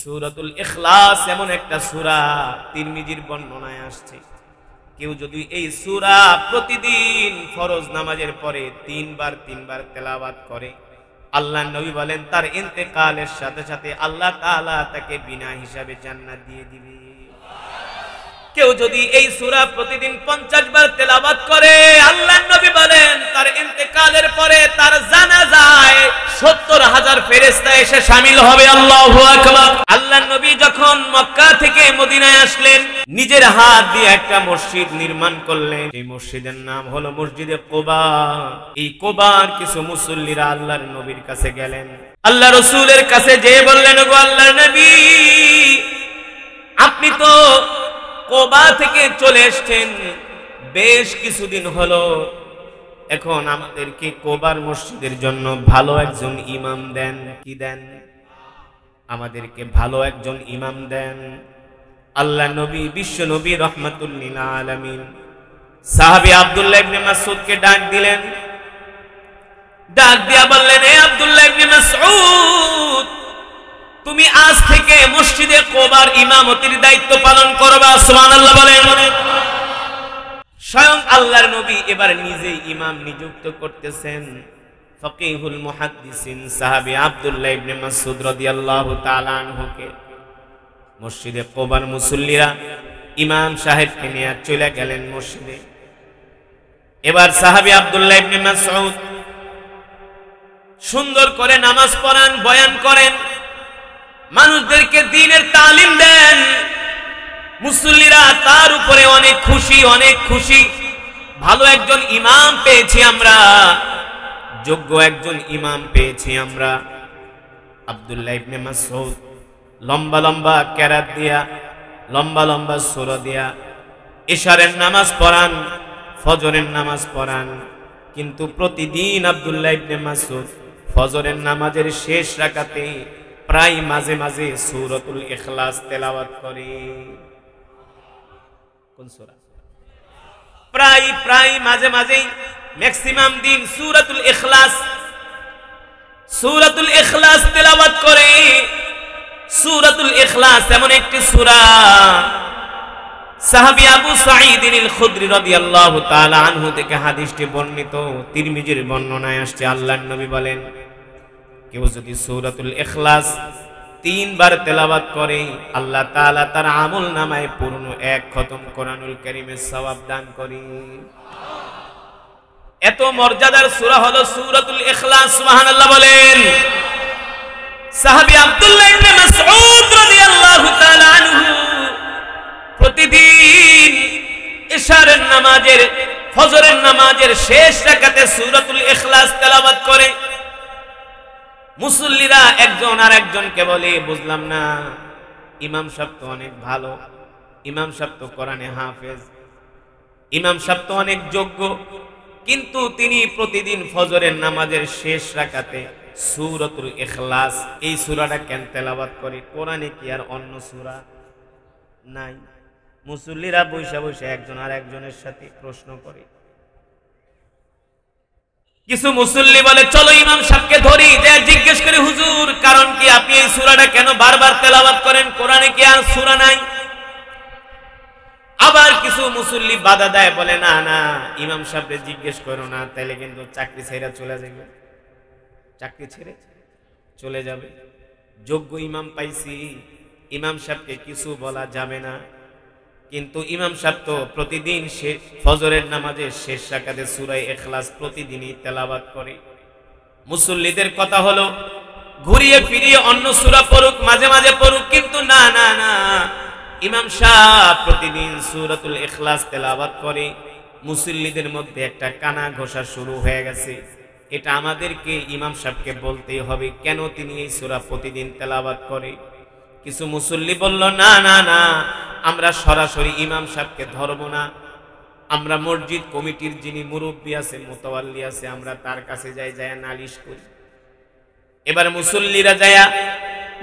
সূরাতুল ইখলাস এমন একটা সূরা, তিরমিজির বর্ণনায় আসছে, কেউ যদি এই সূরা প্রতিদিন ফরজ নামাজের পরে তিনবার তেলাওয়াত করে, আল্লাহর নবী বলেন তার ইন্তেকালের সাথে সাথে আল্লাহ তাআলা তাকে বিনা হিসাবে জান্নাত দিয়ে দিবে। কেউ যদি এই সূরা প্রতিদিন 50 বার তেলাওয়াত করে, আল্লাহর নবী বলেন তার ইন্তেকালের পরে তার জানাজায় 70,000 ফেরেশতা এসে শামিল হবে। আল্লাহু আকবার। আল্লাহর নবী যখন মক্কা থেকে মদিনায় আসলেন, নিজের হাত দিয়ে একটা মসজিদ নির্মাণ করলেন। এই মসজিদের নাম হলো মসজিদে কুবা। এই কুবার কিছু মুসল্লিরা আল্লাহর নবীর কাছে গেলেন, আল্লাহ রাসূলের কাছে যেয়ে বললেন, গো আল্লাহর নবী, আপনি তো কুবা থেকে চলে এসেছেন, বেশ কিছুদিন হলো, এখন আমাদেরকে কুবার মসজিদের জন্য ভালো একজন ইমাম দেন। কি দেন? আমাদেরকে ভালো একজন ইমাম দেন। আল্লাহ নবী, বিশ্ব নবী রাহমাতুল লিল আলামিন সাহাবী আব্দুল্লাহ ইবনে মাসউদকে ডাক দিলেন। ডাক দিয়া বললেন, হে আব্দুল্লাহ ইবনে মাসউদ, তুমি আজ থেকে মসজিদে কুবার ইমামতির দায়িত্ব পালন করবা। সুবহানাল্লাহ বলেন। স্বয়ং আল্লাহর নবী এবার নিজেই ইমাম নিযুক্ত করতেছেন। ফকিহুল মুহাদ্দিসিন সাহাবী আব্দুল্লাহ ইবনে মাসউদ রাদিয়াল্লাহু তাআলা আনহুকে মসজিদে কুবার মুসল্লিরা ইমাম সাহেবকে নিয়ে চলে গেলেন মসজিদে। এবার সাহাবী আব্দুল্লাহ ইবনে মাসউদ সুন্দর করে নামাজ পড়ান, বয়ান করেন, মানুষদেরকে দ্বীনের তালিম দেন। মুসল্লিরা তার উপরে অনেক খুশি। ভালো একজন ইমাম পেয়েছি আমরা, যোগ্য একজন ইমাম পেয়েছি আমরা। আব্দুল্লাহ ইবনে মাসউদ লম্বা লম্বা কেরাত দিয়া, লম্বা লম্বা সূরা দিয়া ইশারের নামাজ পড়ান, ফজরের নামাজ পড়ান। কিন্তু প্রতিদিন আব্দুল্লাহ ইবনে মাসউদ ফজরের নামাজের শেষ রাকাতে প্রায় মাঝে মাঝে সূরাতুল ইখলাস তেলাওয়াত করে। কোন সূরা? প্রায় মাঝে মাঝে ম্যাক্সিমাম দিন সূরাতুল ইখলাস তেলাওয়াত করে। সূরাতুল ইখলাস এমন একটি সূরা, সাহাবী আবু সাঈদ আল খুদরি রাদিয়াল্লাহু তাআলা আনহু থেকে হাদিসটি বর্ণিত, তিরমিজির বর্ণনায় আসছে, আল্লাহর নবী বলেন, কেউ যদি সূরাতুল ইখলাস 3 বার তেলাওয়াত করে, আল্লাহ তাআলা তার আমলনামায় পূর্ণ 1 খতম কোরআনুল কারীমের সওয়াব দান করে। এত মর্যাদার সূরা হলো সূরাতুল ইখলাস। সুবহানাল্লাহ বলেন। সাহাবী আব্দুল্লাহ ইবনে মাসউদ রাদিয়াল্লাহু তাআলা আনহু প্রতিদিন ইশারের নামাজের, ফজরের নামাজের শেষ রাকাতে সূরাতুল ইখলাস তেলাওয়াত করে। মুসল্লিরা একজন আর একজনকে বলে, বুঝলাম না, ইমাম সাহেব তো অনেক ভালো, ইমাম সাহেব তো কোরআনে হাফেজ, ইমাম সাহেব তো অনেক যোগ্য, কিন্তু তিনি প্রতিদিন ফজরের নামাজের শেষ রাকাতে সূরাতুল ইখলাস এই সূরাটা কেন তেলাওয়াত করে? কোরআনে কি আর অন্য সূরা নাই? মুসল্লিরা বসে একজন আর একজনের সাথে প্রশ্ন করে। কিছু মুসল্লি বলে, চলো ইমাম সাহেবকে ধরি, যে জিজ্ঞেস করে, হুজুর কারণ কি আপনি এই সূরাটা কেন বারবার তেলাওয়াত করেন? কোরআনে কি আর সূরা নাই? আবার কিছু মুসল্লি বাধা দেয়, বলে না না, ইমাম সাহেবকে জিজ্ঞেস করো না, তাইলে কিন্তু চাকরি ছেড়ে চলে যাবে, চাকরি ছেড়ে চলে যাবে। যোগ্য ইমাম পাইছি, ইমাম সাহেবকে কিছু বলা যাবে না। কিন্তু ইমাম সাহেব তো প্রতিদিন ফজরের নামাজের শেষ রাকাতে সূরা ইখলাস প্রতিদিনই তেলাওয়াত করে। মুসল্লিদের কথা হলো ঘুরিয়ে ফিরিয়ে অন্য সূরা পড়ুক, মাঝে মাঝে পড়ুক, কিন্তু না না না, ইমাম সাহেব প্রতিদিন সূরাতুল ইখলাস তেলাওয়াত করে। মুসল্লিদের মধ্যে একটা কানা ঘোষা শুরু হয়ে গেছে। এটা আমাদেরকে ইমাম সাহেবকে বলতেই হবে, কেন তিনি এই সূরা প্রতিদিন তেলাওয়াত করে। কিছু মুসল্লি বলল, না না না, আমরা সরাসরি ইমাম সাহেবকে ধরব না, আমরা মসজিদ কমিটির যিনি মুরব্বী আছে, মুতাওয়াল্লি আছে, আমরা তার কাছে যাই, নালিশ করি। এবার মুসল্লিরা যায়া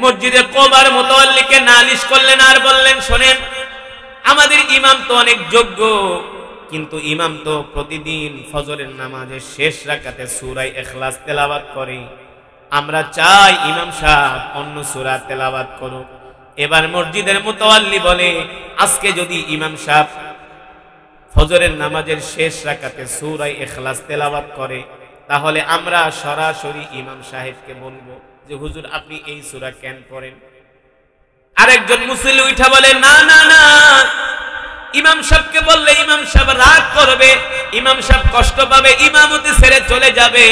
মসজিদে কুবার মুতাওয়াল্লিকে নালিশ করলেন আর বললেন, শোনেন, আমাদের ইমাম তো অনেক যোগ্য, কিন্তু ইমাম তো প্রতিদিন ফজরের নামাজের শেষ রাকাতে সূরা ইখলাস তেলাওয়াত করে। আমরা চাই ইমাম সাহেব অন্য সূরা তেলাওয়াত করুক। এবার মসজিদের মুতাওয়াল্লি বলে, আজকে যদি ইমাম সাহেব ফজরের নামাজের শেষ রাকাতে সূরা ইখলাস তেলাওয়াত করে, তাহলে আমরা সরাসরি ইমাম সাহেবকে বলবো যে হুজুর আপনি এই সূরা কেন পড়েন? আরেকজন মুসল্লি উঠা বলে, না না না, ইমাম সাহেবকে বললে ইমাম সাহেব রাগ করবে, ইমাম সাহেব কষ্ট পাবে, ইমামতি ছেড়ে চলে যাবে।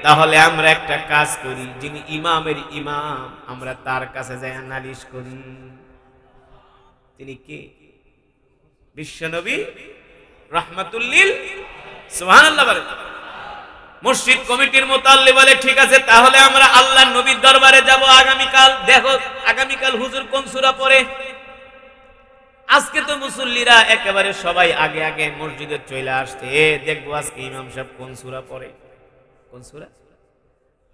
তাহলে আমরা একটা কাজ করি, যিনি ইমামের ইমাম আমরা তার কাছে যাই নালিশ করি। তিনি কে? বিশ্বনবী রাহমাতুল লিল, সুবহানাল্লাহ বলে। মসজিদ কমিটির মুতাল্লি বলে, ঠিক আছে তাহলে আমরা আল্লাহর নবীর দরবারে যাব আগামীকাল। দেখো আগামীকাল হুজুর কোন সূরা পড়ে। আজকে তো মুসল্লিরা একেবারে সবাই আগে আগে মসজিদে চলে আসছে, দেখবো আজকে ইমাম সাহেব কোন সূরা পড়ে। কোন সূরা?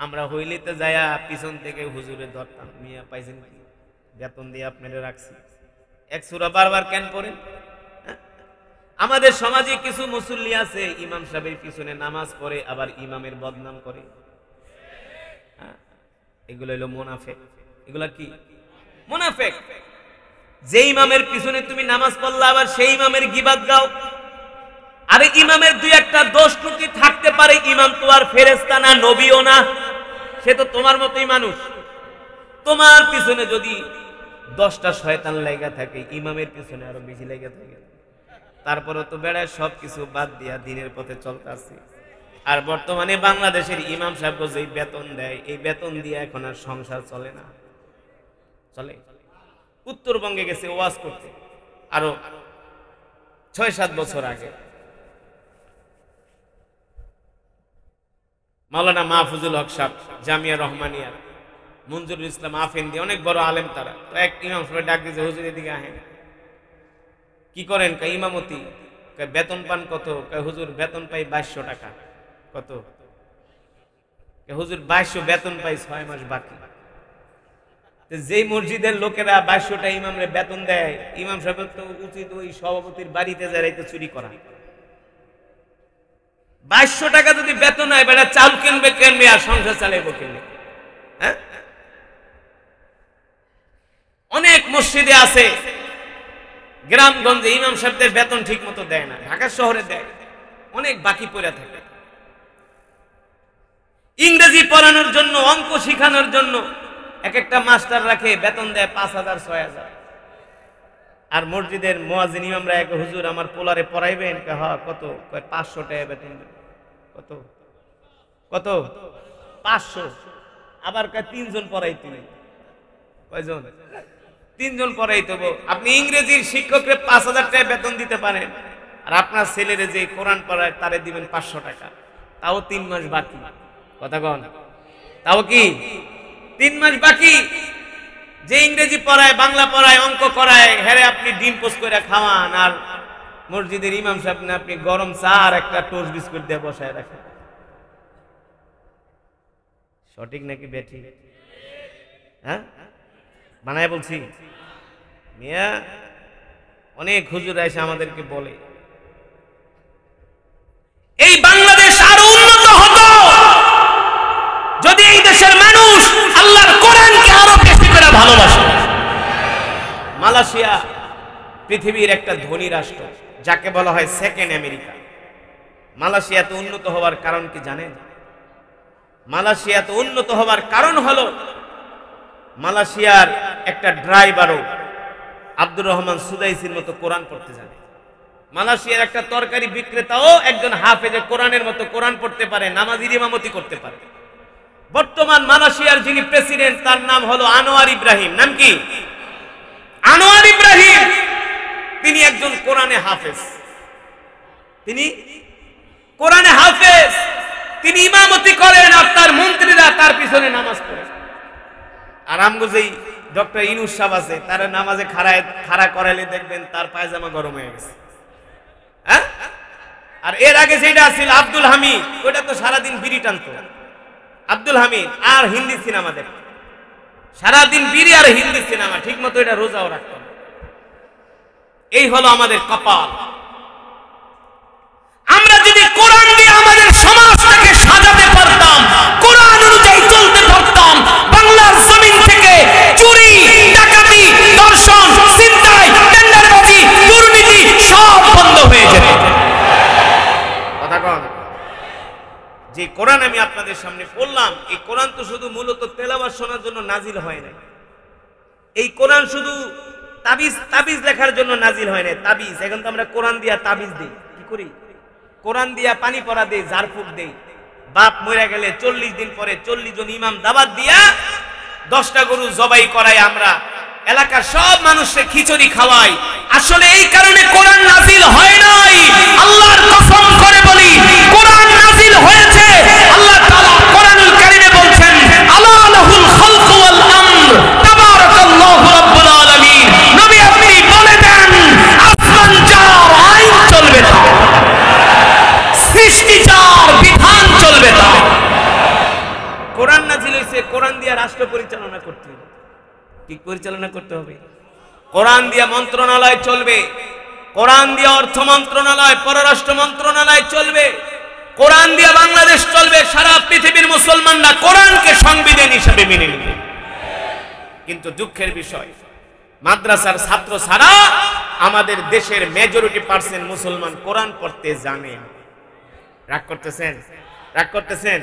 আমরা হইলিতে যায়া পিছন থেকে হুজুরে ধরতাম, মিয়া পাইছেন কি, বেতন দিয়ে আপনারা রাখছি, এক সূরা বারবার কেন পড়েন? আমাদের সমাজে কিছু মুসল্লি আছে ইমাম সাহেবের পিছনে নামাজ পড়ে আবার ইমামের বদনাম করে। এগুলো হলো মুনাফিক। এগুলা কি? মুনাফিক। যে ইমামের পিছনে তুমি নামাজ পড়লা আবার সেই ইমামের গীবাত গাও। আরে ইমামের দুই একটা দোষ ত্রুটি থাকতে পারে, ইমাম তো আর ফেরেশতা না, নবীও না, সে তো তোমার মতোই মানুষ। তোমার পিছনে যদি 10টা শয়তান লাগা থাকে, ইমামের পিছনে আরো বেশি লাগা থাকে। তারপরে তো বেড়ায় সবকিছু বাদ দিয়া দিনের পথে চলতে আছে। আর বর্তমানে বাংলাদেশের ইমাম সাহেব যে বেতন দেয়, এই বেতন দিয়ে এখন আর সংসার চলে না। চলে? উত্তরবঙ্গে গেছে ওয়াজ করতে আরো 6-7 বছর আগে। মাওলানা মাহফুজুল হক সাহেব, জামিয়া রহমানিয়া, মঞ্জুরুল ইসলাম আফেন্দি, অনেক বড় আলেম তারা। তো এক ইমাম সাহেব ডাক দিয়েছে, হুজুর এদিকে আহেন। কি করেন? কে ইমামতি। কে বেতন পান কত? কে হুজুর বেতন পাই 2200 টাকা। কত? কে হুজুর 2200 বেতন পাই, 6 মাস বাকি। যেই মসজিদের লোকেরা 2200টা ইমামরে বেতন দেয়, ইমাম সাহেবের তো উচিত ওই সভাপতির বাড়িতে যাইতে চুরি করা। 2200 টাকা যদি বেতন হয়, বেটা চাল কিনবে কেনবে আর সংসার চালাইবো কেন? হ্যাঁ, অনেক মসজিদে আছে গ্রামগঞ্জে ইমাম সাহেবদের বেতন ঠিক মতো দেয় না, ঢাকা শহরে দেয়, অনেক বাকি পড়ে থাকে। ইংরেজি পড়ানোর জন্য, অঙ্ক শিখানোর জন্য এক একটা মাস্টার রাখে, বেতন দেয় 5000 6000। আর মসজিদের মুয়াজ্জিন ইমামরা এক, হুজুর আমার পোলারে পড়াইবেন? হ্যাঁ। কত? 500 টাকা বেতন দেন। কত? কত? 500। আবার 3 জন পড়াইতে। কয়জন? 3 জন পড়াইতে। আপনি ইংরেজির শিক্ষককে 5000 টাকা বেতন দিতে পারেন, আর আপনার ছেলেরে যে কোরআন পড়ায় তারে দিবেন 500 টাকা। তাও 3 মাস বাকি। কথা কন? তাও কি 3 মাস বাকি? যে ইংরেজি পড়ায়, বাংলা পড়ায়, অঙ্ক করায়, হেরে আপনি ডিম পোস্ট করে খাওয়ান, আর মসজিদের ইমাম সাহেব না আপনি গরম চা আর একটা টোস্ট বিস্কুট দিয়ে বসায় রাখেন। সঠিক নাকি বেঠিক? হ্যাঁ, বানায় বলছি। মিয়া অনেক হুজুর এসে আমাদেরকে বলে, এই বাংলাদেশ আরো উন্নত হতো যদি এই দেশের মানুষ আল্লাহর কোরআনকে আরো বেশি করে ভালোবাসে। মালয়েশিয়া পৃথিবীর একটা ধনী রাষ্ট্র, যাকে বলা হয় সেকেন্ড আমেরিকা। মালয়েশিয়াতে উন্নত হওয়ার কারণ কি জানেন? মালয়েশিয়াতে উন্নত হওয়ার কারণ হলো মালয়েশিয়ার একটা ড্রাইভারও আব্দুর রহমান সুদাইসির মতো কোরআন পড়তে জানে। মালয়েশিয়ার একটা তরকারি বিক্রেতাও একজন হাফেজে কোরআনের মতো কোরআন পড়তে পারে, নামাজের ইমামতি করতে পারে। বর্তমান মালয়েশিয়ার যিনি প্রেসিডেন্ট, তার নাম হলো আনোয়ার ইব্রাহিম। নাম কি? আনোয়ার ইব্রাহিম। তিনি একজন কোরআনে হাফেজ। তিনি কোরআনে হাফেজ, তিনি ইমামতি করেন, আর তার মন্ত্রীরা তার পিছনে নামাজ পড়ে। আর আমগো যেই ডক্টর ইনুস সাহেব আছে, তার নামাজে খাড়া করাইলে দেখবেন তার পায়জামা গরম হয়ে গেছে। হ্যাঁ, আর এর আগে যেটা ছিল আব্দুল হামিদ, ওটা তো সারাদিন বিড়ি টানতো। আব্দুল হামিদ আর হিন্দি সিনেমা দেখত, সারাদিন বিড়ি আর হিন্দি সিনেমা, ঠিক মতো এটা রোজাও রাখত। এই হলো আমাদের কপাল। আমরা যদি কোরআন দিয়ে আমাদের সমাজটাকে সাজাতে পারতাম, কোরআন অনুযায়ী চলতে পারতাম, বাংলার জমিন থেকে চুরি ডাকাতি আপনাদের সামনে পড়লাম, এই কোরআন তো শুধু মূলত তেলাওয়াত শোনার জন্য নাজিল হয় না। এই কোরআন শুধু তাবিজ লেখার জন্য নাজিল হয় না। তাবিজ, এখন তো আমরা কোরআন দিয়া তাবিজ দিই, কি করি? কোরআন দিয়া পানি পড়া দেই, ঝাড়ফুঁক দেই। বাপ মরে গেলে 40 দিন পরে 40 জন ইমাম দাওয়াত দিয়া 10টা গরু জবাই করাই, আমরা এলাকার সব মানুষকে খিচুড়ি খাওয়াই। আসলে এই কারণে কোরআন নাজিল হয় নাই। আল্লাহর কসম করে বলি, কোরআন নাজিল হয়েছে। আল্লাহ তাআলা কোরআনুল কারীমে বলছেন, আলা লাহুল খালকু ওয়াল আমর, তাবারাকাল্লাহু রাব্বুল আলামিন। নবী আপনি বলে দেন, আসমান যার আইন চলবে তা, সৃষ্টি যার বিধান চলবে তা। কোরআন নাজিল হয়েছে, কোরআন দিয়ে রাষ্ট্র পরিচালনা করতে হবে। কি পরিচালনা করতে হবে? কোরআন দিয়ে মন্ত্রণালয় চলবে, কোরআন দিয়ে অর্থ মন্ত্রণালয়, পররাষ্ট্র মন্ত্রণালয় চলবে, কোরআন দিয়ে বাংলাদেশ চলবে। সারা পৃথিবীর মুসলমানরা কোরআনকে সংবিধান হিসেবে মেনে নেবে। কিন্তু দুঃখের বিষয়, মাদ্রাসার ছাত্র ছাড়া আমাদের দেশের মেজরিটি পার্সেন্ট মুসলমান কোরআন পড়তে জানে। রাগ করতেছেন? রাগ করতেছেন?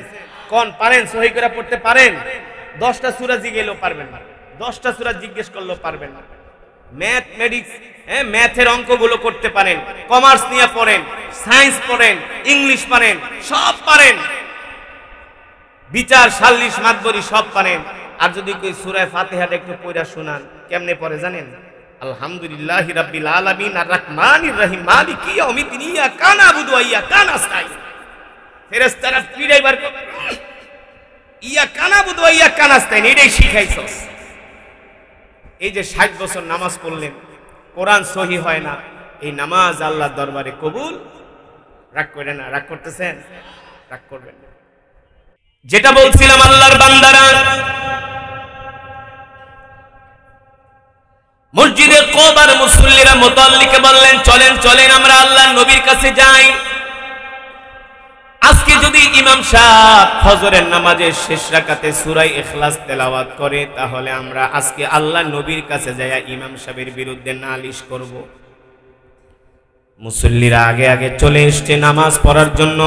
কোন পারেন? সহি করে পড়তে পারেন? 10টা সূরা জিগেলেও পারবেন না, 10টা সূরা জিজ্ঞেস করলেও পারবেন না। ম্যাথমেটিক্স, ম্যাথের অঙ্কগুলো করতে পারেন, কমার্স নিয়ে পড়েন, সায়েন্স পড়েন, ইংলিশ পারেন, সব পারেন, বিচার সাল্লিশ মাতবরি সব পারেন। আর যদি কই সূরা ফাতিহাটা একটু পড়া শোনান, কেমনে পড়ে জানেন? আলহামদুলিল্লাহি রাব্বিল আলামিন আর রহমানির রহিম মালিকি ইয়াউমিদ্দিন ইয়াকা না'বুদু ওয়া ইয়াকা নাস্তাঈন। ফেরেশতারা পিড়াইবার ইয়াকা না'বুদু ওয়া ইয়াকা নাস্তাঈন, এটাই শিখাইছস। এই যে 60 বছর নামাজ পড়লেন, কোরআন সহি হয় না, এই নামাজ আল্লাহর দরবারে কবুল? রাগ করেন না? রাগ করতেছেন? রাগ করবেন না। যেটা বলছিলাম, আল্লাহর বান্দারা মসজিদে কুবার মুসল্লিরা মুতাল্লিকে বললেন, চলেন চলেন আমরা আল্লাহর নবীর কাছে যাই। আজকে যদি ইমাম সাহেব ফজরের নামাজের শেষ রাকাতে সূরা ইখলাস তেলাওয়াত করে, তাহলে আমরা আজকে আল্লাহর নবীর কাছে যাইয়া ইমাম সাহেবের বিরুদ্ধে নালিশ করব। মুসল্লিরা আগে আগে চলে এসছে নামাজ পড়ার জন্য।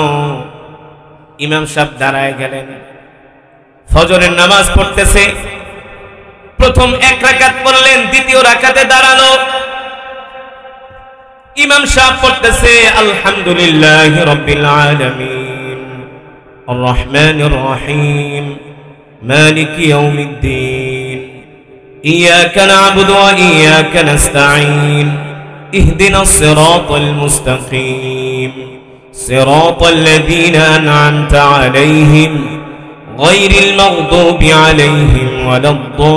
ইমাম সাহেব দাঁড়ায় গেলেন, ফজরের নামাজ পড়তেছে। প্রথম 1 রাকাত পড়লেন, দ্বিতীয় রাকাতে দাঁড়ালো। ইমাম সাহেব পড়তেছে, আলহামদুলিল্লাহি রাব্বিল আলামিন আর রহমানির রহিম মালিকি ইয়াউমিদ্দিন ইয়াকা না'বুদু ওয়া ইয়াকা নাস্তাঈন ইহদিনাস সিরাতাল মুস্তাকিম সিরাতাল লাযীনা আন'আমতা আলাইহিম গায়রিল মাগদুবি আলাইহিম ওয়ালাদ-দাল্লিন।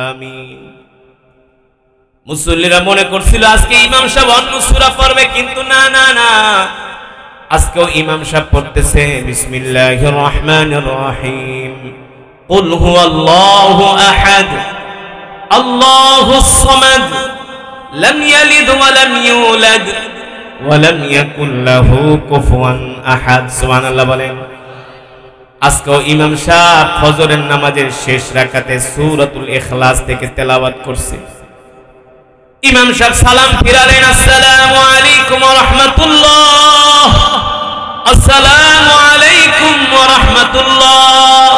আমিন। মুসল্লিরা মনে করছিল আজকে ইমাম সাহেব অন্য সূরা পড়বে, কিন্তু না না না, আজকেও ইমাম সাহেব পড়তেছে বিসমিল্লাহির রহমানির রহিম কুল হুয়াল্লাহু আহাদ আল্লাহুস সামাদ লাম ইয়ালিদ ওয়া লাম ইউলাদ ওয়া লাম ইয়াকুল লাহু কুফুয়ান আহাদ। সুবহানাল্লাহ বলেন। আজকেও ইমাম সাহেব ফজরের নামাজের শেষ রাকাতে সূরাতুল ইখলাস থেকে তেলাওয়াত করছে। ইমাম সাহেব সালাম ফিরালেন, আসসালামু আলাইকুম ওয়া রাহমাতুল্লাহ, আসসালামু আলাইকুম ওয়া রাহমাতুল্লাহ।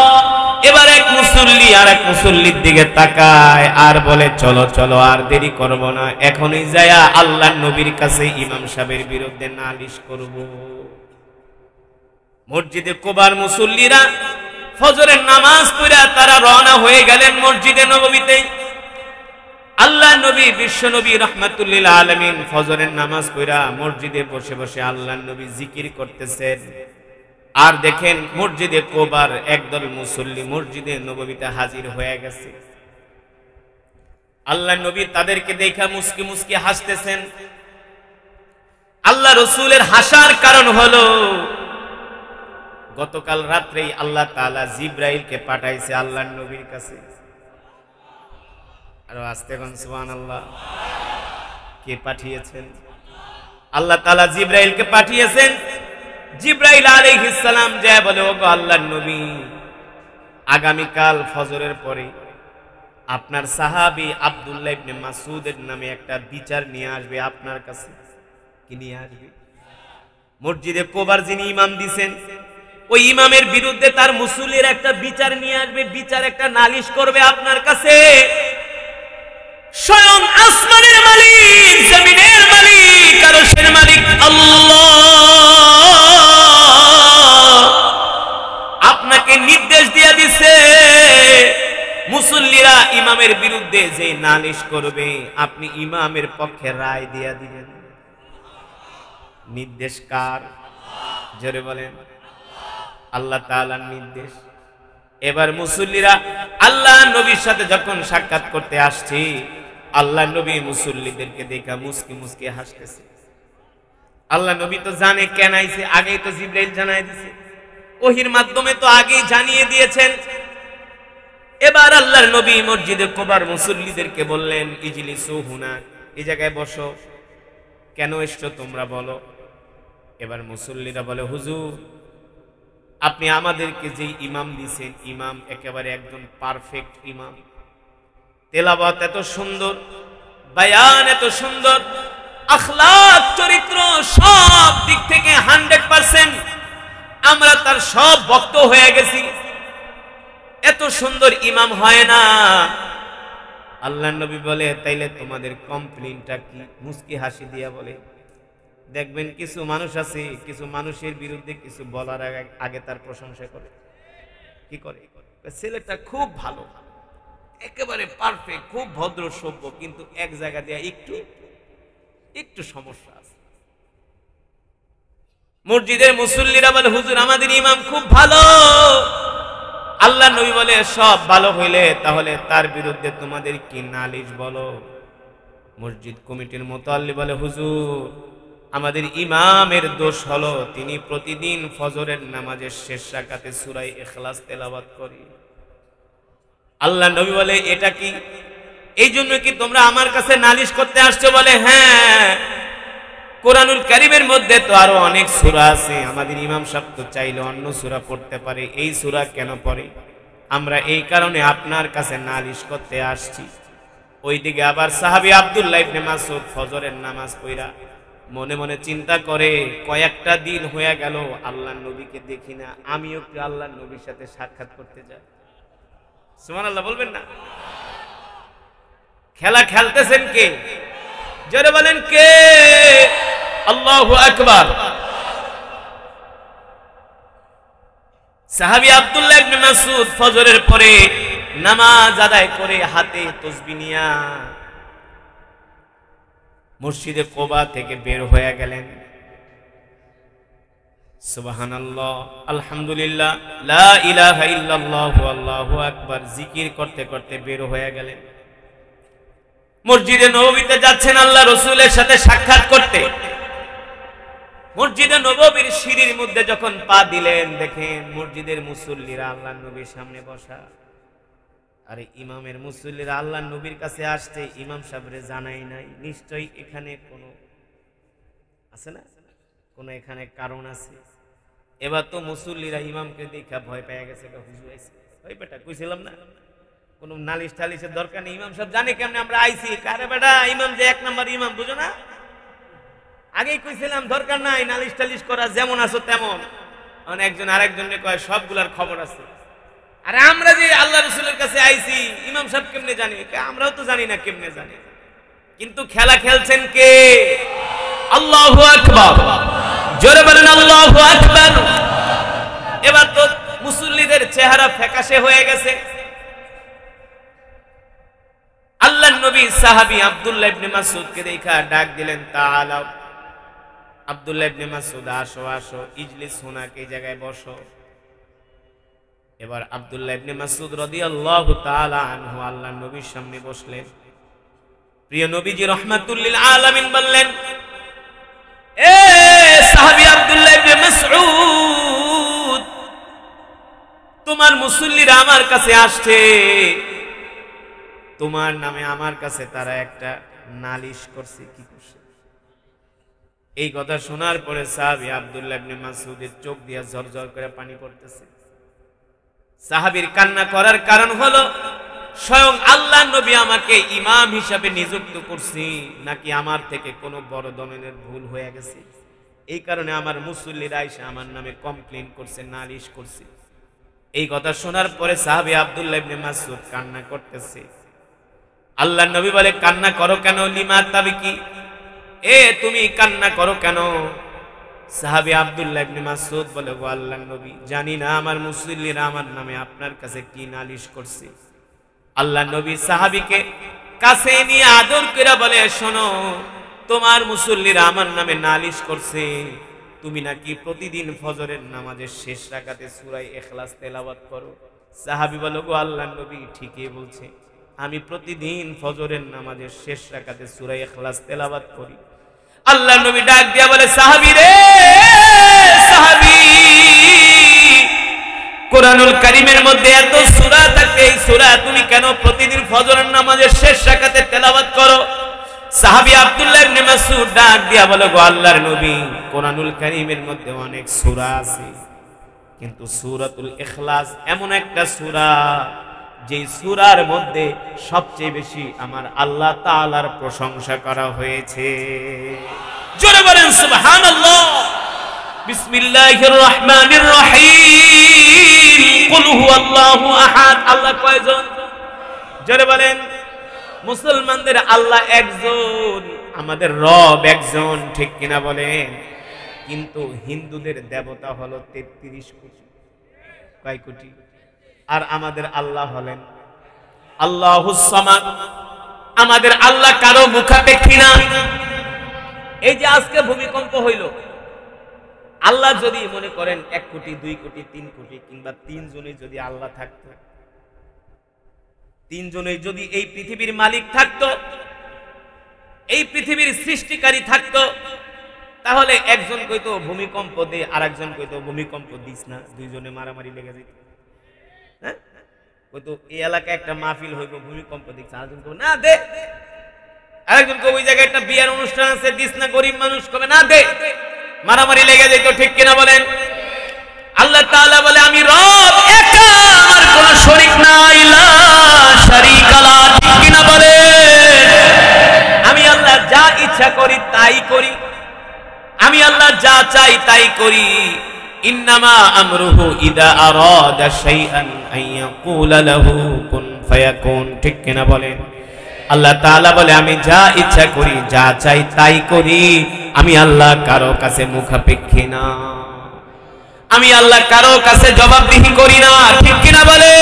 এবার এক মুসল্লি আর এক মুসল্লির দিকে তাকায় আর বলে, চলো চলো আর দেরি করব না, এখনই যায়া আল্লাহর নবীর কাছে ইমাম সাহেবের বিরুদ্ধে নালিশ করব। মসজিদে কুবার মুসল্লিরা ফজরের নামাজ পড়া তারা রওনা হয়ে গেলেন মসজিদে নববীতে। আল্লাহ নবী বিশ্ব নবী রাহমাতুল লিল আলামিন ফজরের নামাজ পড়া মসজিদে বসে বসে আল্লাহ নবী জিকির করতেছেন। আর দেখেন মসজিদে কুবার একদল মুসল্লি মসজিদে নববীতে হাজির হয়ে গেছে। আল্লাহ নবী তাদেরকে দেখা মুস্কি মুস্কি হাসতেছেন। আল্লাহ রাসূলের হাসার কারণ হলো গতকাল রাত্রেই আল্লাহ তাআলা জিবরাইলকে পাঠাইছে আল্লাহর নবীর কাছে। আর আস্তে কোন সুবহানাল্লাহ। কে পাঠিয়েছেন? আল্লাহ তাআলা জিবরাইলকে পাঠিয়েছেন। জিবরাইল আলাইহিস সালাম যায় বলে, ওগো আল্লাহর নবী, আগামী কাল ফজরের পরে আপনার সাহাবী আব্দুল্লাহ ইবনে মাসউদের নামে একটা বিচার নিয়ে আসবে আপনার কাছে। কি নিয়ে আসবে? মসজিদে কোবার যিনি ইমাম দিছেন, ওই ইমামের বিরুদ্ধে তার মুসল্লির একটা বিচার নিয়ে আসবে, বিচার একটা নালিশ করবে আপনার কাছে। স্বয়ং আসমানের মালিক, জমিনের মালিক, আরশের মালিক আল্লাহ আপনাকে নির্দেশ দিয়ে দিছে, মুসল্লিরা ইমামের বিরুদ্ধে যে নালিশ করবে আপনি ইমামের পক্ষে রায় দিয়ে দিবেন। নির্দেশ কার? জোরে বলেন। আল্লাহ তাআলার নির্দেশ। এবার মুসল্লিরা আল্লাহ নবীর সাথে যখন সাক্ষাৎ করতে আসছে, আল্লাহ নবী মুসল্লিদেরকে দেখা মুস্কি মুস্কি হাসতেছে। আল্লাহ নবী তো জানে কেন আইছে, আগেই তো জিবরাইল জানাই দিয়েছে, ওহির মাধ্যমে তো আগেই জানিয়ে দিয়েছেন। এবার আল্লাহর নবী মসজিদে কোবার মুসল্লিদেরকে বললেন, ইজলিসু হুনা, এই জায়গায় বসো। কেন এসছো তোমরা বলো। এবার মুসল্লিরা বলে, হুজুর আপনি আমাদেরকে যে ইমাম দিয়েছেন, ইমাম একেবারে একদম পারফেক্ট ইমাম, তেলাওয়াত এত সুন্দর, বায়ান এত সুন্দর, আখলাক চরিত্র সব দিক থেকে 100%, আমরা তার সব ভক্ত হয়ে গেছি, এত সুন্দর ইমাম হয় না। আল্লাহর নবী বলে, তাইলে তোমাদের কমপ্লেইনটা কি? মুস্কি হাসি দিয়া বলে, দেখবেন কিছু মানুষ আছে, কিছু মানুষের বিরুদ্ধে কিছু বলার আগে তার প্রশংসা করে। কি করে? ছেলেটা খুব ভালো, একেবারে পারফেক্ট, খুব ভদ্র সভ্য, কিন্তু এক জায়গা দিয়ে একটু সমস্যা আছে। মসজিদের মুসল্লিরা বলে, হুজুর আমাদের ইমাম খুব ভালো। আল্লাহ নবী বলে, সব ভালো হইলে তাহলে তার বিরুদ্ধে তোমাদের কি নালিশ বলো। মসজিদ কমিটির মুতাল্লি বলে, হুজুর আমাদের ইমামের দোষ হলো তিনি প্রতিদিন ফজরের নামাজের শেষ রাকাতে সূরা ইখলাস তেলাওয়াত করে। আল্লাহ নবী বলে, এটা কি এই জন্য কি তোমরা আমার কাছে নালিশ করতে আসছো? বলে, হ্যাঁ, কোরআনুল কারীমের মধ্যে তো আরো অনেক সূরা আছে, আমাদের ইমাম সাহেব তো চাইলে অন্য সূরা পড়তে পারে, এই সূরা কেন পড়ে? আমরা এই কারণে আপনার কাছে নালিশ করতে আসছি। ওইদিকে আবার সাহাবী আব্দুল্লাহ ইবনে মাসউদ ফজরের নামাজ পড়া মনে মনে চিন্তা করে, কয়েকটা দিন হয়ে গেল আল্লাহর নবীকে দেখি না, আমিও একটু আল্লাহর নবীর সাথে সাক্ষাৎ করতে যাই। সুবহানাল্লাহ বলবেন না? খেলা খেলতেছেন কে? জোরে বলেন কে? আল্লাহু আকবার। সাহাবী আব্দুল্লাহ ইবনে মাসউদ ফজরের পরে নামাজ আদায় করে হাতে তাসবিহ নিয়া মসজিদে কোবা থেকে বের হয়ে গেলেন। সুবহানাল্লাহ, আলহামদুলিল্লাহ, লা ইলাহা ইল্লাল্লাহ, আল্লাহু আকবার জিকির করতে করতে বের হয়ে গেলেন। মসজিদে নববীতে যাচ্ছেন আল্লাহ রাসূলের সাথে সাক্ষাৎ করতে। মসজিদে নববীর সিঁড়ির মধ্যে যখন পা দিলেন, দেখেন মসজিদের মুসল্লিরা আল্লাহর নবীর সামনে বসা। আরে ইমামের মুসল্লিরা আল্লাহর নবীর কাছে আসছে, ইমাম সাহেবরে জানাই নাই, নিশ্চয়ই এখানে কোনো আছে না, কোনো এখানে কারণ আছে। এবার তো মুসল্লিরা ইমামকে দেখা ভয় পেয়ে গেছে, হুজুর আইছে, ওই বেটা কইছিলাম না কোনো নালিশ টালিশের দরকার নেই, ইমাম সাহেব জানে কেমনে আমরা আইছি। কারে বেটা, ইমাম যে 1 নম্বর ইমাম, বুঝো না? আগেই কইছিলাম দরকার নাই নালিশ টালিশ করা, যেমন আছো তেমন। একজন আরেকজনকে কয় সবগুলার খবর আছে। আরে আমরা যে আল্লাহ রাসূলের কাছে আইছি, ইমাম সাহেব কেমনে জানে? আমরাও তো জানি না কেমনে জানে। কিন্তু খেলা খেলছেন কে? আল্লাহু আকবার। জোরে বলেন আল্লাহু আকবার। এবার তো মুসল্লিদের চেহারা ফ্যাকাশে হয়ে গেছে। আল্লাহর নবী সাহাবী আব্দুল্লাহ ইবনে মাসউদকে দেখা ডাক দিলেন, তাআলা আব্দুল্লাহ ইবনে মাসউদ, আসো আসো, ইজলিস হুনাক, এই জায়গায় বসো। এবার আব্দুল্লাহ ইবনে মাসউদ রাদিয়াল্লাহু তাআলা আনহু আল্লাহর নবীর সামনে বসলেন। প্রিয় নবীজি রাহমাতুল লিল আলামিন বললেন, এ সাহাবী আব্দুল্লাহ ইবনে মাসউদ, তোমার মুসল্লিরা আমার কাছে আসছে, তোমার নামে আমার কাছে তারা একটা নালিশ করছে। কি করছে? এই কথা শোনার পরে সাহাবী আব্দুল্লাহ ইবনে মাসউদের চোখ দিয়ে ঝরঝর করে পানি পড়তেছে। সাহাবীর কান্না করার কারণ হলো, স্বয়ং আল্লাহর নবী আমাকে ইমাম হিসাবে নিযুক্ত করছি, নাকি আমার থেকে কোনো বড় ধরনের ভুল হয়ে গেছে? এই কারণে আমার মুসল্লিরা এসে আমার নামে কমপ্লেইন করছে, নালিশ করছে। এই কথা শোনার পরে সাহাবী আব্দুল্লাহ ইবনে মাসউদ কান্না করতেছে। আল্লাহর নবী বলে, কান্না করো কেন? লিমা তাবিকি, তুমি কান্না করো কেন? সাহাবী আব্দুল্লাহ ইবনে মাসউদ বলে, গো আল্লাহর নবী, জানি না আমার মুসল্লিরা আমার নামে আপনার কাছে কি নালিশ করছে। আল্লাহর নবী সাহাবীকে কাছে নিয়ে আদর করে বলে, শোনো, তোমার মুসল্লিরা আমার নামে নালিশ করছে তুমি নাকি প্রতিদিন ফজরের নামাজের শেষ রাকাতে সূরা ইখলাস তেলাওয়াত করো। সাহাবী বলে, গো আল্লাহর নবী, ঠিকই বলছে, আমি প্রতিদিন ফজরের নামাজের শেষ রাকাতে সূরা ইখলাস তেলাওয়াত করি। আল্লাহর নবী ডাক দিয়া বলে, সাহাবী রে, সাহাবী, কোরআনুল কারীমের মধ্যে এত সূরা থাকে, এই সূরা তুমি কেন প্রতিদিন ফজরের নামাজের শেষ রাকাতে তেলাওয়াত করো? সাহাবী আব্দুল্লাহ ইবনে মাসউদ ডাক দিয়া বলে, গো আল্লাহর নবী, কোরআনুল কারীমের মধ্যে অনেক সূরা আছে, কিন্তু সূরাতুল ইখলাস এমন একটা সূরা যেই সূরার মধ্যে সবচেয়ে বেশি আমার আল্লাহ তাআলার প্রশংসা করা হয়েছে। জোরে বলেন সুবহানাল্লাহ। বিসমিল্লাহির রহমানির রহিম। কুল হুয়াল্লাহু আহাদ। আল্লাহ কয়জন? জোরে বলেন। মুসলমানদের আল্লাহ একজন, আমাদের রব একজন, ঠিক কিনা বলেন? কিন্তু হিন্দুদের দেবতা হলো 33 কোটি। কয় কোটি? আর আমাদের আল্লাহ হলেন আল্লাহুস সামাদ। আমাদের আল্লাহ কারো মুখাপেক্ষী না। এই যে আজকে ভূমিকম্প হইল, আল্লাহ যদি মনে করেন 1 কোটি 2 কোটি 3 কোটি কিংবা 3 জনই যদি আল্লাহ থাকতো, 3 জনই যদি এই পৃথিবীর মালিক থাকতো, এই পৃথিবীর সৃষ্টিকারী থাকতো, তাহলে একজন কইতো ভূমিকম্প দে, আর একজন কইতো ভূমিকম্প দিস না, দুইজনে মারামারি লেগে যেত। হ্যাঁ, কইতো এই এলাকায় একটা মাহফিল হইব, ভূমিকম্প দিস, আরেকজন কবে না দে, আরেকজন কবে ওই জায়গায় একটা বিয়ের অনুষ্ঠান আছে, দিস না, গরিব মানুষ, কবে না দে, মারামারি লেগে যেত, ঠিক কিনা বলেন? আল্লাহ তাআলা বলে, আমি রব একা, আমার কোনো শরীক নাই, লা শারীকা লা, ঠিক কিনা বলেন? আমি আল্লাহ যা ইচ্ছা করি তাই করি, আমি আল্লাহ যা চাই তাই করি। ইন্নামা আমরুহু ইদা আরাদা শাইআন আইয়াকুলা লাহু কুন ফায়াকুন, ঠিক কিনা বলেন? আল্লাহ তাআলা বলে, আমি যা ইচ্ছা করি, যা চাই তাই করি। আমি আল্লাহ কারো কাছে মুখাপেক্ষী না, আমি আল্লাহ কারো কাছে জবাবদিহি করি না, ঠিক কিনা বলে?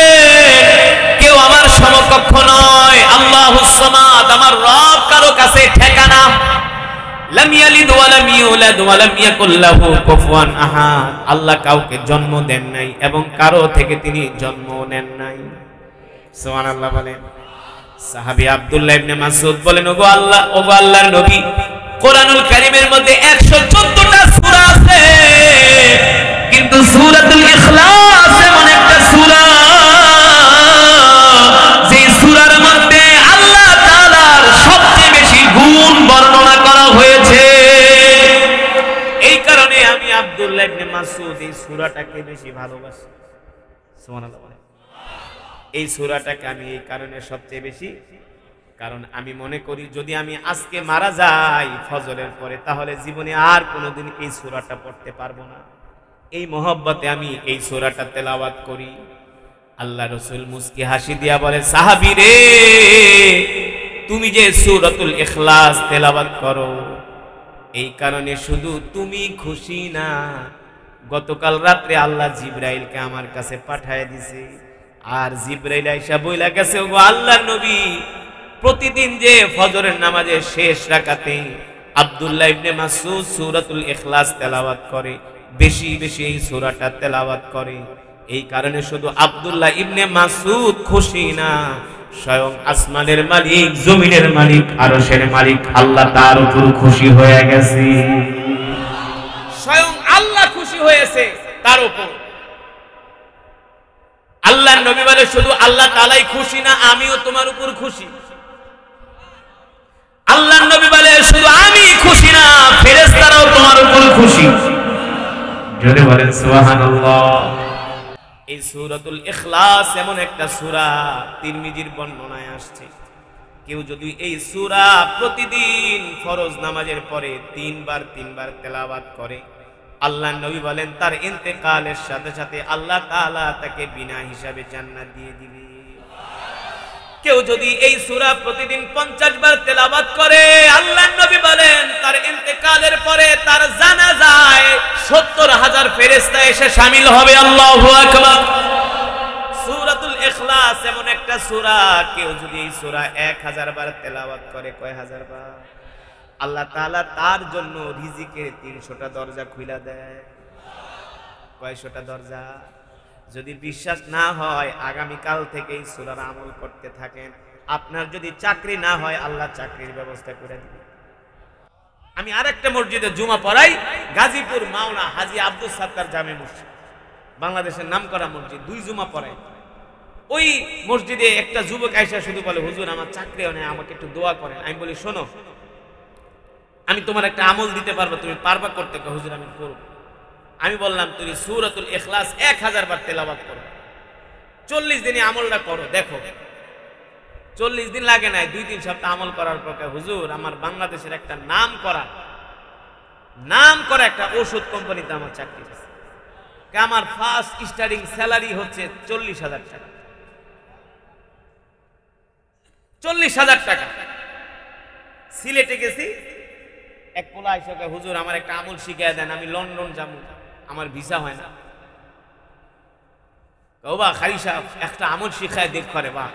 কেউ আমার সমকক্ষ নয়। আল্লাহুস সামাদ, আমার রব কারো কাছে ঠেকানা। লাম ইয়ালিদ ওয়া লাম ইউলাদ ওয়া লাম ইয়াকুল লাহু কুফুয়ান আহাদ। আল্লাহ কাউকে জন্ম দেন নাই এবং কারো থেকে তিনি জন্ম নেন নাই। সুবহানাল্লাহ বলেন। সাহাবী আব্দুল্লাহ ইবনে মাসউদ বলেন, ওগো আল্লাহ, ওগো আল্লাহর নবী, কোরআনুল কারীমের মধ্যে 114টা সূরা আছে, কিন্তু সূরাতুল ইখলাস এমন একটা সূরা যে সূরার মধ্যে আল্লাহ তাআলার সবচেয়ে বেশি গুণ বর্ণনা করা হয়েছে। এই কারণে আমি আব্দুল্লাহ ইবনে মাসউদ এই সূরাটাকে বেশি ভালোবাসি। সুবহানাল্লাহ। এই সূরাটাকে আমি এই কারণে সবচেয়ে বেশি, কারণ আমি মনে করি যদি আমি আজকে মারা যাই ফজরের পরে, তাহলে জীবনে আর কোনোদিন এই সূরাটা পড়তে পারবো না। এই মহব্বতে আমি এই সূরাটা তেলাওয়াত করি। আল্লাহ রাসূল মুস্কি হাসি দিয়া বলে, সাহাবী রে, তুমি যে সূরাতুল ইখলাস তেলাওয়াত করো, এই কারণে শুধু তুমি খুশি না, গতকাল রাতে আল্লাহ জিবরাইলকে আমার কাছে পাঠায় দিয়েছে, আর জিবরাইল আইসা বইলা গেছে, ওগো আল্লাহর নবী, প্রতিদিন যে ফজরের নামাজের শেষ রাকাতে আব্দুল্লাহ ইবনে মাসউদ সূরাতুল ইখলাস তেলাওয়াত করে, বেশি বেশি এই সূরাটা তেলাওয়াত করে, এই কারণে শুধু আব্দুল্লাহ ইবনে মাসউদ খুশি না, স্বয়ং আসমানের মালিক, জমিনের মালিক, আরশের মালিক আল্লাহ তার উপর খুশি হয়ে গেছে। স্বয়ং আল্লাহ খুশি হয়েছে তার উপর। আল্লাহর নবী বলে, শুধু আল্লাহ তাআলাই খুশি না, আমিও তোমার উপর খুশি। আল্লাহর নবী বলে, শুধু আমি খুশি না, ফেরেশতারাও তোমার উপর খুশি। জোরে বলেন সুবহানাল্লাহ। এই সূরাতুল ইখলাস এমন একটা সূরা, তিরমিজির বর্ণনায় আসছে, কেউ যদি এই সূরা প্রতিদিন ফরজ নামাজের পরে তিনবার তেলাওয়াত করে, আল্লাহ নবী বলেন তার ইন্তেকালের সাথে সাথে আল্লাহ তাআলা তাকে বিনা হিসাবে জান্নাত দিয়ে দিবে। কেউ যদি এই সূরা প্রতিদিন 50 বার তেলাওয়াত করে, আল্লাহ নবী বলেন তার ইন্তেকালের পরে তার জানাজায় 70,000 ফেরেশতা এসে শামিল হবে। আল্লাহু আকবার। সূরাতুল ইখলাস এমন একটা সূরা, কেউ যদি এই সূরা 1000 বার তেলাওয়াত করে, কয় হাজার বার, আল্লাহ তাআলা তার জন্য রিজিকের 300টা দরজা খুলে দেয়। কয়শটা দরজা? যদি বিশ্বাস না হয় আগামীকাল থেকে এই সূরার আমল করতে থাকেন। আপনার যদি চাকরি না হয় আল্লাহ চাকরির ব্যবস্থা করে দিবে। আমি আরেকটা মসজিদে জুমা পড়াই, গাজীপুর মাওনা হাজী আব্দুল সাত্তার জামে মসজিদ, বাংলাদেশের নামকরা মসজিদ। 2 জুমা পড়াই। ওই মসজিদে একটা যুবক আইসা শুধু বলে, হুজুর আমার চাকরি হয় না, আমাকে একটু দোয়া করেন। আমি বলি, শোনো, আমি তোমার একটা আমল দিতে পারবো, তুমি পারবা করতে? হুজুর আমি করব। আমি বললাম, তুমি সূরাতুল ইখলাস 1000 বার তেলাওয়াত করো, 40 দিনে আমলটা করো, দেখো। 40 দিন লাগে নাই, 2-3 সপ্তাহ আমল করার পর হুজুর আমার বাংলাদেশের একটা নাম করা একটা ওষুধ কোম্পানিতে আমার চাকরি আছে, আমার ফার্স্ট স্টার্টিং স্যালারি হচ্ছে 40,000 টাকা। 40,000 টাকা। সিলেটে গেছি, এক পোলা আইসা কয়, হুজুর আমার একটা আমল শিখিয়ে দেন, আমি লন্ডন যাব, আমার ভিসা হয় না। বা খালি সাহেব একটা আমল শিখায় দেখ করে, বা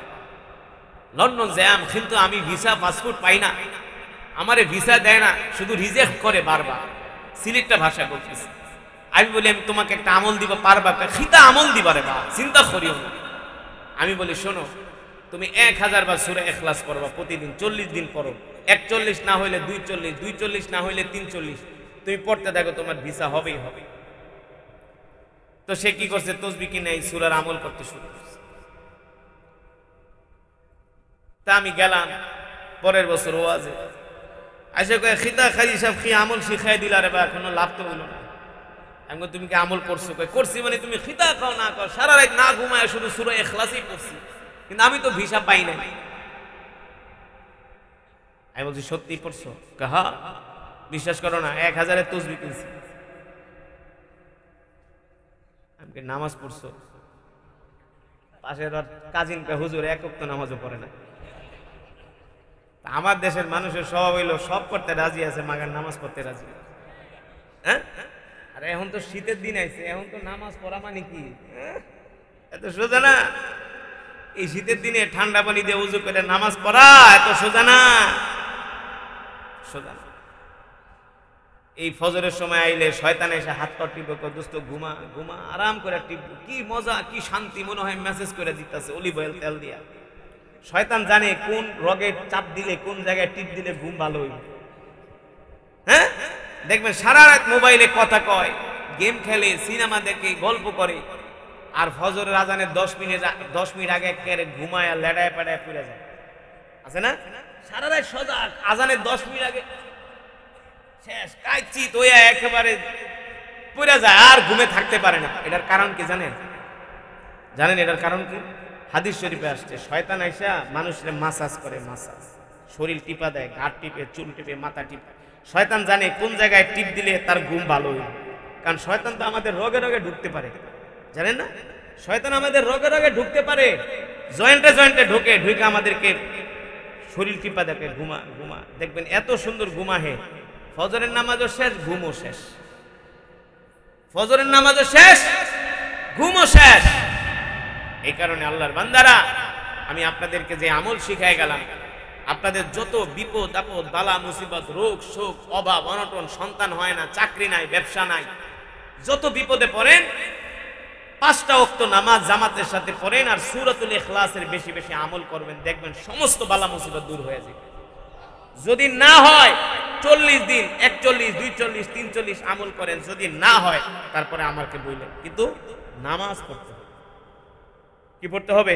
লন্ডন যাম কিন্তু আমি ভিসা পাসপোর্ট পাই না, আমারে ভিসা দেয় না, শুধু রিজেক্ট করে বারবার। সিলেটটা ভাষা করতেছি। আমি বলি, আমি তোমাকে একটা আমল দিব, পারবা? খিতা আমল দিবা রে বা, চিন্তা করিও না। আমি বলি, শোনো, তুমি 1000 বার সূরা ইখলাস পড়বা প্রতিদিন, 40 দিন পড়ো। 41 না হইলে 240, 240 না হইলে 340, তুমি পড়তে দেখো তোমার ভিসা হবেই হবে। তো সে কি করছে, তসবিহ কিনে এই সূরার আমল করতে শুরু করছে। তা আমি গেলাম পরের বছর ওয়াজে, আইসা কয়, খিতা খাজি সাহেব কি আমল শিখাই দিলা রে বা, কোনো লাভ তো হলো না। আমি বলি, তুমি কি আমল করছো? কয়, করছি। মানে তুমি খিতা খাও না খাও, সারা রাত না ঘুমায় শুধু সূরা ইখলাসই পড়ছি, কিন্তু আমি তো ভিসা পাই নাই। আমি বলছি, সত্যি পড়ছো? হ্যাঁ। বিশ্বাস করো না, 1000-এর তসবিহ কিনছি। আমি নামাজ পড়ছো? পাশের কাজিন কে, হুজুর এক ওয়াক্ত নামাজও পড়ে না। আমার দেশের মানুষের স্বভাব হইলো সব করতে রাজি আছে, মাগার নামাজ পড়তে রাজি। হ্যাঁ, আর এখন তো শীতের দিন আইছে, এখন তো নামাজ পড়া মানে কি এত সোজা না। এই শীতের দিনে ঠান্ডা পানি দিয়ে উজু করে নামাজ পড়া এত সোজা না, সোজা না। এই ফজরের সময় আইলে শয়তান এসে হাত পা টিপে, দোস্ত ঘুমা ঘুমা, আরাম করে টিপবো, কি মজা, কি শান্তি, মনে হয় মেসেজ করে দিতেছে অলিভ অয়েল তেল দিয়া। শয়তান জানে কোন রগে চাপ দিলে, কোন জায়গায় টিপ দিলে ঘুম ভালো হইবে। হ্যাঁ, দেখবেন সারা রাত মোবাইলে কথা কয়, গেম খেলে, সিনেমা দেখে, গল্প করে, আর ফজরের আজানের 10 মিনিট আগে একেবারে ঘুমায় লেড়ায় পেড়ায় পড়ে যায়, আছে না? সারা রাত সজাগ, আজানের 10 মিনিট আগে শেষ, কাইচিত হইয়া একেবারে পড়ে যায়, আর ঘুমে থাকতে পারে না। এটার কারণ কি জানেন? এটার কারণ কি? হাদিস শরীফে আসছে, শয়তান আইসা মানুষের মাসাজ করে, মাসাজ, শরীর টিপা দেয়, ঘাট টিপে, চুল টিপে, মাথা টিপে। শয়তান জানে কোন জায়গায় টিপ দিলে তার ঘুম ভালো হইবে, কারণ শয়তান তো আমাদের রগে রগে ঢুকতে পারে, জানেন না? শয়তান আমাদের রগে রগে ঢুকতে পারে, জয়েন্টে ঢুকে আমাদেরকে শরীর টিপা দেখে, ঘুমা ঘুমা। দেখবেন এত সুন্দর ঘুমা হে, ফজরের নামাজও শেষ, ঘুমও শেষ। ফজরের নামাজও শেষ, ঘুমও শেষ। এই কারণে আল্লাহর বান্দারা, আমি আপনাদেরকে যে আমল শিখাই গেলাম, আপনাদের যত বিপদ আপদ, বালা মুসিবত, রোগ শোক, অভাব অনটন, সন্তান হয় না, চাকরি নাই, ব্যবসা নাই, যত বিপদে পড়েন 5টা ওয়াক্ত নামাজ জামাতের সাথে পড়েন, আর সূরাতুল ইখলাসের বেশি বেশি আমল করবেন, দেখবেন সমস্ত বালা মুসিবত দূর হয়ে যাবে। যদি না হয় 40 দিন, 41, 42, 43 আমল করেন, যদি না হয় তারপরে আমাকে বললেন, কিন্তু নামাজ পড়তে হবে। কি পড়তে হবে?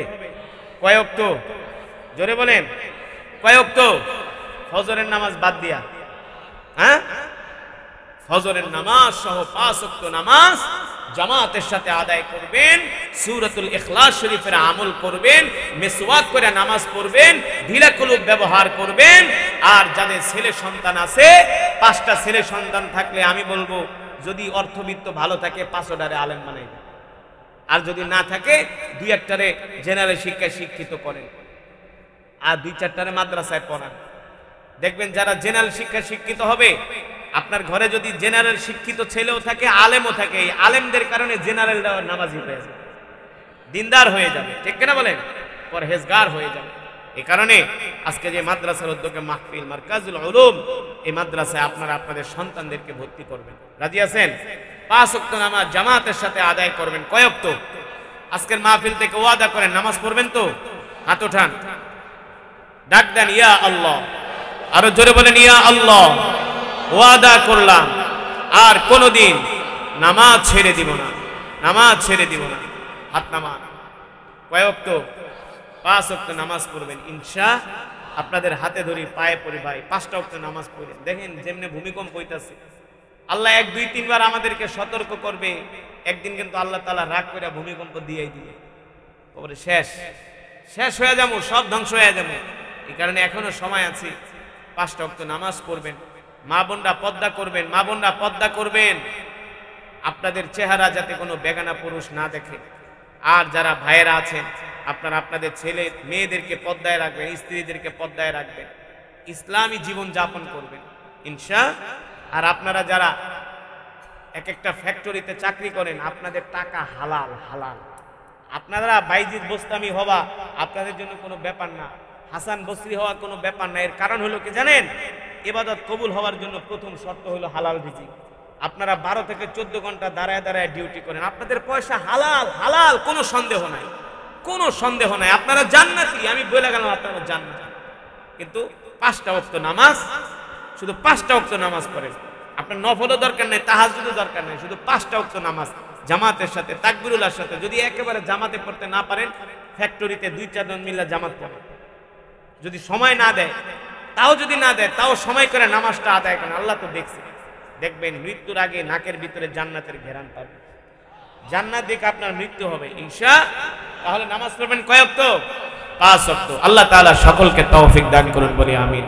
কয় ওয়াক্ত? জোরে বলেন, কয় ওয়াক্ত? ফজরের নামাজ বাদ দিয়া, হ্যাঁ, ফজরের নামাজ সহ 5 ওয়াক্ত নামাজ জামাতের সাথে আদায় করবেন, সূরাতুল ইখলাস শরীফের আমল করবেন, মিসওয়াক করে নামাজ পড়বেন, ঢিলা কলব ব্যবহার করবেন। আর যাদের ছেলে সন্তান আছে, 5টা ছেলে সন্তান থাকলে আমি বলবো যদি অর্থবিত্ত ভালো থাকে 5টারে আলেম বানাইবেন, আর যদি না থাকে 2-1টারে জেনারেল শিক্ষায় শিক্ষিত করেন, আর 2-4টারে মাদ্রাসায় পড়ান। দেখবেন যারা জেনারেল শিক্ষায় শিক্ষিত হবে, আপনার ঘরে যদি জেনারেল শিক্ষিত ছেলেও থাকে, আলেমও থাকে, এই আলেমদের কারণে জেনারেলরা নামাজি হয়ে যাবে, দিনদার হয়ে যাবে, ঠিক কিনা বলেন, পরহেজগার হয়ে যাবে। এই কারণে আজকে যে মাদ্রাসার উদ্যোগে মাহফিল মারকাজুল উলুম, এই মাদ্রাসায় আপনারা আপনাদের সন্তানদেরকে ভর্তি করবেন। রাজি আছেন? 5 ওয়াক্ত নামাজ জামাতের সাথে আদায় করবেন। কয় ওয়াক্ত? আজকের মাহফিল থেকে ওয়াদা করেন নামাজ পড়বেন তো? হাত ওঠান, ডাক দেন ইয়া আল্লাহ, আরো জোরে বলেন ইয়া আল্লাহ। ওয়াদা করলাম আর কোনোদিন নামাজ ছেড়ে দিব না, নামাজ ছেড়ে দিব না। হাত নামান। কয় ওয়াক্ত? 5 ওয়াক্ত নামাজ পড়বেন ইনশা। আপনাদের হাতে ধরি, পায়ে পড়ি ভাই, 5টা ওয়াক্ত নামাজ পড়েন। দেখেন যেমনি ভূমিকম্প হইতাছে, আল্লাহ 1-2-3 বার আমাদেরকে সতর্ক করবে, একদিন কিন্তু আল্লাহ তাআলা রাগ করে ভূমিকম্প দিয়েই দিবে, তারপরে শেষ শেষ হয়ে যাবো, সব ধ্বংস হয়ে যাবো। এই কারণে এখনো সময় আছে, 5টা ওয়াক্ত নামাজ পড়বেন। মা বোনরা পর্দা করবেন, মা বোনরা পর্দা করবেন, আপনাদের চেহারা যাতে কোনো বেগানা পুরুষ না দেখে। আর যারা ভাইয়েরা আছেন, আপনারা আপনাদের ছেলে মেয়েদেরকে পর্দায় রাখবেন, স্ত্রীদেরকে পর্দায় রাখবেন, ইসলামী জীবন যাপন করবেন ইনশা। আর আপনারা যারা এক একটা ফ্যাক্টরিতে চাকরি করেন, আপনাদের টাকা হালাল হালাল। আপনারা বাইজিদ বোস্তামি হওয়া আপনাদের জন্য কোনো ব্যাপার না, হাসান বসরি হওয়া কোনো ব্যাপার না। এর কারণ হলো কি জানেন? ইবাদত কবুল হওয়ার জন্য প্রথম শর্ত হলো হালাল রিজিক। আপনারা 12 থেকে 14 ঘন্টা দাঁড়ায় দাঁড়ায় ডিউটি করেন, আপনাদের পয়সা হালাল হালাল, কোনো সন্দেহ নাই, কোনো সন্দেহ নাই। আপনারা জান্নাতি, আমি বলে গেলাম আপনারা জান্নাতি। কিন্তু 5টা ওয়াক্ত নামাজ, শুধু 5টা ওয়াক্ত নামাজ পড়েন। আপনার নফলও দরকার নেই, তাহাজ্জুদও দরকার নেই, শুধু 5টা ওয়াক্ত নামাজ জামাতের সাথে, তাকবীরুল্লাহর সাথে। যদি একেবারে জামাতে পড়তে না পারেন, ফ্যাক্টরিতে 2-4 জন মিলে জামাত পড়েন। যদি সময় না দেয়, তাও যদি না দেয়, তাও সময় করে নামাজটা আদায় করেন। আল্লাহ তো দেখছে, দেখবেন মৃত্যুর আগে নাকের ভিতরে জান্নাতের ঘেরান পাবেন, জান্নাত দেখে আপনার মৃত্যু হবে ইনশা। তাহলে নামাজ পড়বেন কয় ওয়াক্ত? 5 ওয়াক্ত। আল্লাহ তাআলা সকলকে তৌফিক দান করুন, বলি আমিন।